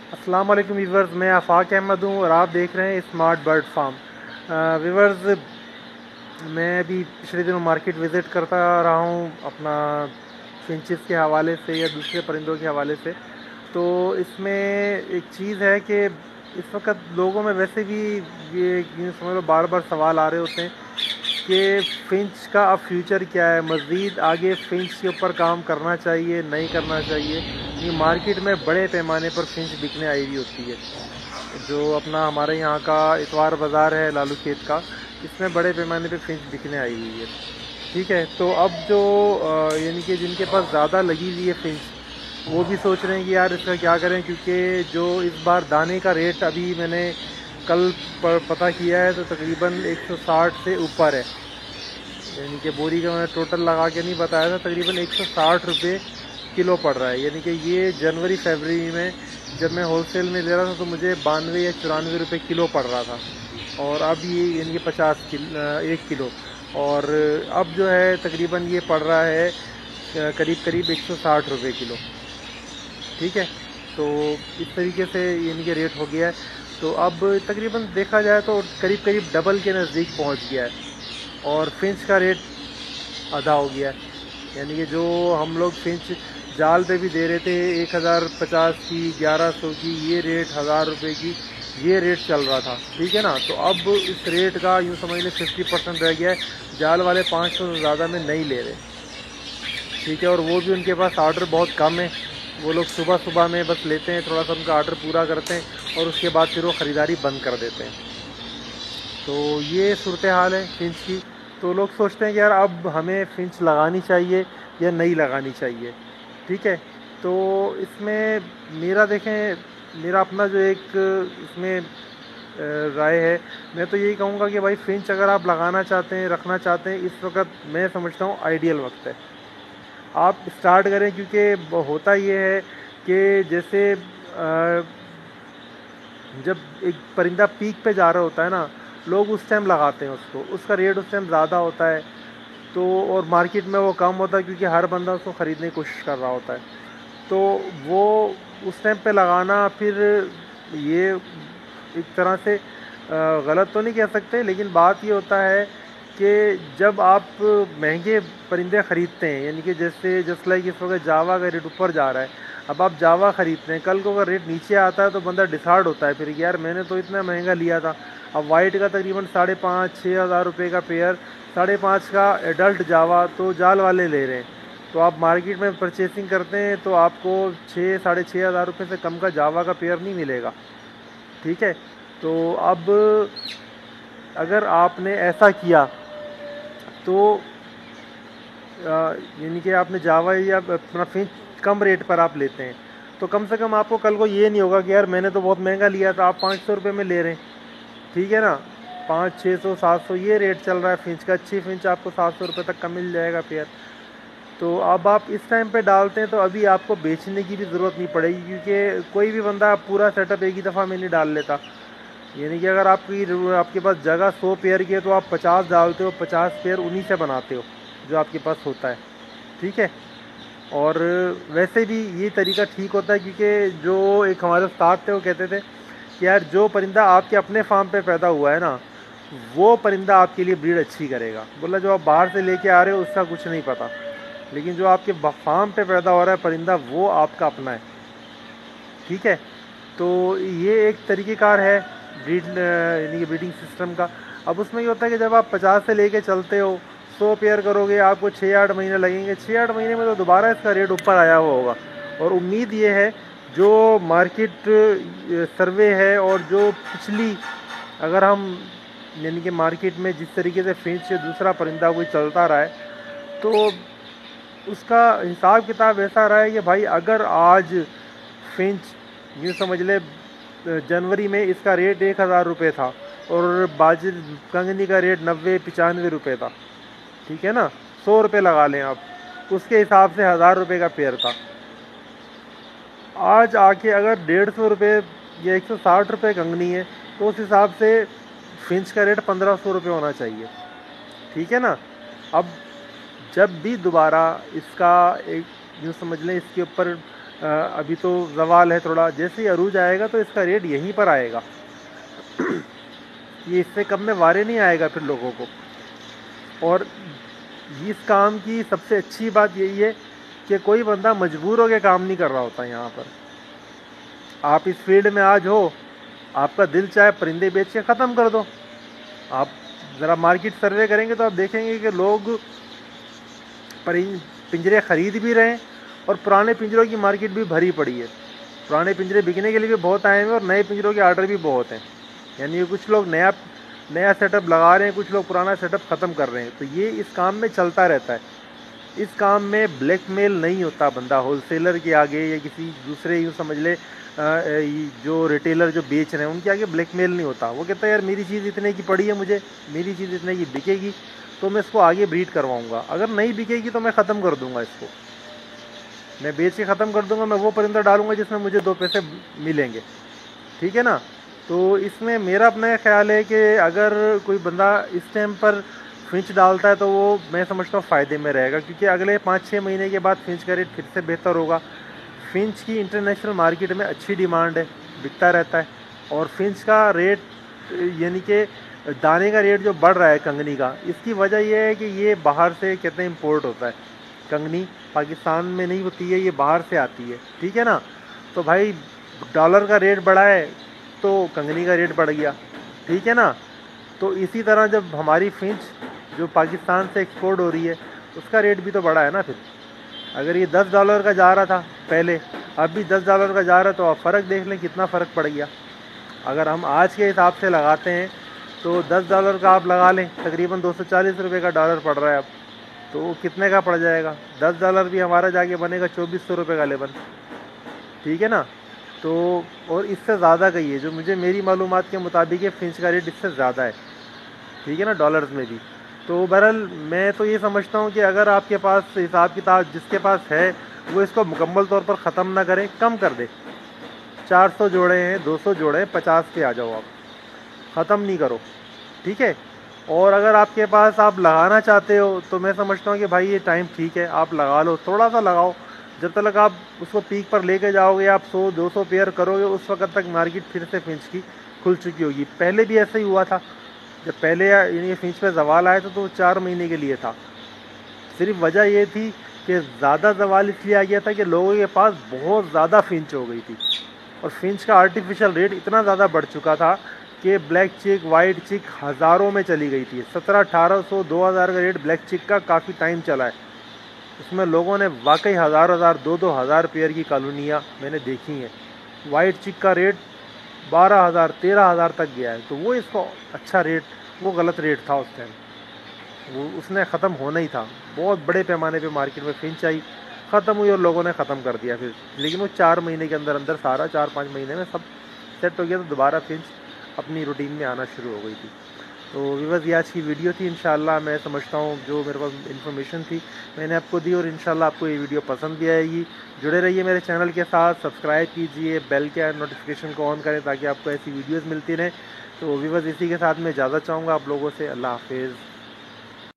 अस्सलाम वालेकुम व्यूवर्स, मैं आफाक अहमद हूँ और आप देख रहे हैं स्मार्ट बर्ड फार्म। व्यूवर्स, मैं अभी पिछले दिनों मार्केट विज़िट करता रहा हूँ अपना फिंचेस के हवाले से या दूसरे परिंदों के हवाले से। तो इसमें एक चीज़ है कि इस वक्त लोगों में वैसे भी ये यूँ समझ लो बार बार सवाल आ रहे होते हैं कि फ़िंच का अब फ्यूचर क्या है, मज़ीद आगे फ़िंच के ऊपर काम करना चाहिए नहीं करना चाहिए। ये मार्केट में बड़े पैमाने पर फ़िंच बिकने आई हुई होती है। जो अपना हमारे यहाँ का इतवार बाज़ार है लालू खेत का, इसमें बड़े पैमाने पे फ़िंच बिकने आई हुई है। ठीक है, तो अब जो यानी कि जिनके पास ज़्यादा लगी हुई है फ़िंच, वो भी सोच रहे हैं कि यार इसका क्या करें, क्योंकि जो इस बार दाने का रेट अभी मैंने कल पर पता किया है तो तकरीबन 160 से ऊपर है। यानी कि बोरी का मैंने टोटल लगा के नहीं बताया था, तकरीबन 160 रुपये किलो पड़ रहा है। यानी कि ये जनवरी फरवरी में जब मैं होलसेल में ले रहा था तो मुझे 92 या 94 रुपये किलो पड़ रहा था, और अब ये यानी कि 1 किलो, और अब जो है तकरीबन ये पड़ रहा है करीब करीब 160 रुपये किलो। ठीक है, तो इस तरीके से यानी कि रेट हो गया है। तो अब तकरीबन देखा जाए तो करीब करीब डबल के नज़दीक पहुंच गया है, और फिंच का रेट आधा हो गया है। यानी कि जो हम लोग फिंच जाल पे भी दे रहे थे 1050 की, 1100 की, ये रेट 1000 रुपये की, ये रेट चल रहा था। ठीक है ना, तो अब इस रेट का यूँ समझ लें 50% रह गया है। जाल वाले 500 से ज़्यादा में नहीं ले रहे। ठीक है, और वो भी उनके पास ऑर्डर बहुत कम है। वो लोग सुबह सुबह में बस लेते हैं, थोड़ा सा उनका ऑर्डर पूरा करते हैं और उसके बाद फिर वो ख़रीदारी बंद कर देते हैं। तो ये सूरत हाल है फिंच की। तो लोग सोचते हैं कि यार अब हमें फिंच लगानी चाहिए या नहीं लगानी चाहिए। ठीक है, तो इसमें मेरा देखें, मेरा अपना जो एक इसमें राय है, मैं तो यही कहूँगा कि भाई फिंच अगर आप लगाना चाहते हैं, रखना चाहते हैं, इस वक्त मैं समझता हूँ आइडियल वक्त है आप स्टार्ट करें। क्योंकि होता ये है कि जैसे जब एक परिंदा पीक पे जा रहा होता है ना, लोग उस टाइम लगाते हैं उसको, उसका रेट उस टाइम ज़्यादा होता है। तो और मार्केट में वो कम होता है क्योंकि हर बंदा उसको ख़रीदने की कोशिश कर रहा होता है। तो वो उस टाइम पे लगाना, फिर ये एक तरह से गलत तो नहीं कह सकते, लेकिन बात ये होता है कि जब आप महंगे परिंदे ख़रीदते हैं, यानी कि जैसे जस्ट लाइक इस वक्त जावा का रेट ऊपर जा रहा है, अब आप जावा ख़रीदते हैं, कल को अगर रेट नीचे आता है तो बंदा डिसाइड होता है फिर यार मैंने तो इतना महंगा लिया था। अब वाइट का तकरीबन 5,500-6,000 रुपये का पेयर, 5,500 का एडल्ट जावा तो जाल वाले ले रहे हैं। तो आप मार्केट में परचेसिंग करते हैं तो आपको 6-6,500 रुपये से कम का जावा का पेयर नहीं मिलेगा। ठीक है, तो अब अगर आपने ऐसा किया तो यानी कि आपने जावा या अपना फिंच कम रेट पर आप लेते हैं, तो कम से कम आपको कल को ये नहीं होगा कि यार मैंने तो बहुत महंगा लिया था, आप 500 रुपये में ले रहे हैं। ठीक है ना, 500, 600, 700 ये रेट चल रहा है फिंच का। अच्छी फिंच आपको 700 रुपये तक का मिल जाएगा पेयर। तो अब आप इस टाइम पे डालते हैं तो अभी आपको बेचने की भी ज़रूरत नहीं पड़ेगी, क्योंकि कोई भी बंदा पूरा सेटअप एक ही दफ़ा में नहीं डाल लेता। यानी कि अगर आपके पास जगह 100 पेयर की है तो आप 50 डालते हो, 50 पेयर उन्हीं से बनाते हो जो आपके पास होता है। ठीक है, और वैसे भी ये तरीका ठीक होता है, क्योंकि जो एक हमारे उस्ताद थे वो कहते थे कि यार जो परिंदा आपके अपने फार्म पे पैदा हुआ है ना, वो परिंदा आपके लिए ब्रीड अच्छी करेगा। बोला जो आप बाहर से लेके आ रहे हो उसका कुछ नहीं पता, लेकिन जो आपके फार्म पे पैदा हो रहा है परिंदा वो आपका अपना है। ठीक है, तो ये एक तरीक़ेकार है यानी कि ब्रीडिंग सिस्टम का। अब उसमें ये होता है कि जब आप 50 से लेके चलते हो, 100 पेयर करोगे, आपको 6-8 महीने लगेंगे। 6-8 महीने में तो दोबारा इसका रेट ऊपर आया हुआ होगा। और उम्मीद ये है जो मार्केट सर्वे है और जो पिछली, अगर हम यानी कि मार्केट में जिस तरीके से फिंच से दूसरा परिंदा कोई चलता रहा है, तो उसका हिसाब किताब ऐसा रहा है कि भाई अगर आज फिंच यूँ समझ ले जनवरी में इसका रेट 1,000 रुपये था और बाजिल कंगनी का रेट 90-95 रुपये था। ठीक है ना, 100 रुपये लगा लें आप, उसके हिसाब से 1,000 रुपये का पेयर था। आज आके अगर 150 रुपये या 160 रुपये कंगनी है तो उस हिसाब से फिंच का रेट 1,500 रुपये होना चाहिए। ठीक है ना, अब जब भी दोबारा इसका एक यूँ समझ लें इसके ऊपर अभी तो जवाल है थोड़ा, जैसे ही अरूज आएगा तो इसका रेट यहीं पर आएगा। ये इससे कम में वारे नहीं आएगा फिर लोगों को। और इस काम की सबसे अच्छी बात यही है कि कोई बंदा मजबूर होकर काम नहीं कर रहा होता यहाँ पर। आप इस फील्ड में आज हो, आपका दिल चाहे परिंदे बेच के ख़त्म कर दो। आप ज़रा मार्केट सर्वे करेंगे तो आप देखेंगे कि लोग पिंजरे ख़रीद भी रहे हैं और पुराने पिंजरों की मार्केट भी भरी पड़ी है। पुराने पिंजरे बिकने के लिए भी बहुत आए हैं और नए पिंजरों के आर्डर भी बहुत हैं। यानी कुछ लोग नया सेटअप लगा रहे हैं, कुछ लोग पुराना सेटअप ख़त्म कर रहे हैं। तो ये इस काम में चलता रहता है। इस काम में ब्लैकमेल नहीं होता बंदा होलसेलर के आगे या किसी दूसरे, यूँ समझ ले जो रिटेलर जो बेच रहे हैं उनके आगे ब्लैकमेल नहीं होता। वो कहता है यार मेरी चीज़ इतने की पड़ी है, मुझे मेरी चीज़ इतने की बिकेगी तो मैं इसको आगे ब्रीड करवाऊँगा, अगर नहीं बिकेगी तो मैं ख़त्म कर दूँगा, इसको मैं बेच के ख़त्म कर दूँगा, मैं वो परिंदा डालूँगा जिसमें मुझे 2 पैसे मिलेंगे। ठीक है ना। तो इसमें मेरा अपना ख्याल है कि अगर कोई बंदा इस टाइम पर फिंच डालता है तो वो मैं समझता हूँ फ़ायदे में रहेगा, क्योंकि अगले 5-6 महीने के बाद फिंच का रेट फिर से बेहतर होगा। फिंच की इंटरनेशनल मार्केट में अच्छी डिमांड है, बिकता रहता है। और फिंच का रेट यानी कि दाने का रेट जो बढ़ रहा है कंगनी का, इसकी वजह यह है कि ये बाहर से कहते हैं इम्पोर्ट होता है। कंगनी पाकिस्तान में नहीं होती है, ये बाहर से आती है। ठीक है ना। तो भाई डॉलर का रेट बढ़ा है तो कंगनी का रेट बढ़ गया। ठीक है ना। तो इसी तरह जब हमारी फिंच जो पाकिस्तान से एक्सपोर्ट हो रही है उसका रेट भी तो बढ़ा है ना। फिर अगर ये $10 का जा रहा था पहले, अब भी $10 का जा रहा है, तो आप फ़र्क देख लें कितना फ़र्क पड़ गया। अगर हम आज के हिसाब से लगाते हैं तो $10 का आप लगा लें, तकरीबन 240 रुपये का डॉलर पड़ रहा है अब। तो कितने का पड़ जाएगा? $10 भी हमारा जाके बनेगा 2400 रुपये का लेबल। ठीक है ना। तो और इससे ज़्यादा का ही है, जो मुझे मेरी मालूमात के मुताबिक है फिंच का रेट इससे ज़्यादा है। ठीक है ना, डॉलर्स में भी। तो बहरहाल मैं तो ये समझता हूँ कि अगर आपके पास हिसाब किताब जिसके पास है वो इसको मुकम्मल तौर पर ख़त्म ना करें, कम कर दे। 400 जोड़े हैं, 200 जोड़े हैं, 50 पे आ जाओ, आप ख़त्म नहीं करो। ठीक है। और अगर आपके पास आप लगाना चाहते हो तो मैं समझता हूँ कि भाई ये टाइम ठीक है, आप लगा लो, थोड़ा सा लगाओ। जब तक आप उसको पीक पर लेके जाओगे, आप 100-200 पेयर करोगे, उस वक्त तक मार्केट फिर से फिंच की खुल चुकी होगी। पहले भी ऐसा ही हुआ था, जब पहले यानी फिंच पे जवाल आया था तो 4 महीने के लिए था। सिर्फ वजह ये थी कि ज़्यादा जवाल इसलिए आ गया था कि लोगों के पास बहुत ज़्यादा फिंच हो गई थी और फिंच का आर्टिफिशियल रेट इतना ज़्यादा बढ़ चुका था कि ब्लैक चिक, वाइट चिक हज़ारों में चली गई थी। 1700-1800, 2000 का रेट ब्लैक चिक का काफ़ी टाइम चला है। उसमें लोगों ने वाकई हज़ार 2-2 हज़ार पेयर की कॉलोनियाँ मैंने देखी हैं। वाइट चिक का रेट 12,000 13,000 तक गया है। तो वो इसको अच्छा रेट, वो गलत रेट था उस टाइम, वो उसने ख़त्म होना ही था। बहुत बड़े पैमाने पे मार्केट में फिंच आई, ख़त्म हुई और लोगों ने ख़त्म कर दिया फिर। लेकिन वो 4 महीने के अंदर अंदर सारा 4-5 महीने में सब सेट हो गया, तो दोबारा फिंच अपनी रूटीन में आना शुरू हो गई थी। तो व्यूअर्स, ये आज की वीडियो थी। इंशाल्लाह मैं समझता हूँ जो मेरे पास इन्फॉर्मेशन थी मैंने आपको दी, और इंशाल्लाह आपको ये वीडियो पसंद भी आएगी। जुड़े रहिए मेरे चैनल के साथ, सब्सक्राइब कीजिए, बेल के नोटिफिकेशन को ऑन करें ताकि आपको ऐसी वीडियोज़ मिलती रहें। तो व्यूअर्स, इसी के साथ मैं इजाज़त चाहूँगा आप लोगों से। अल्लाह हाफिज़।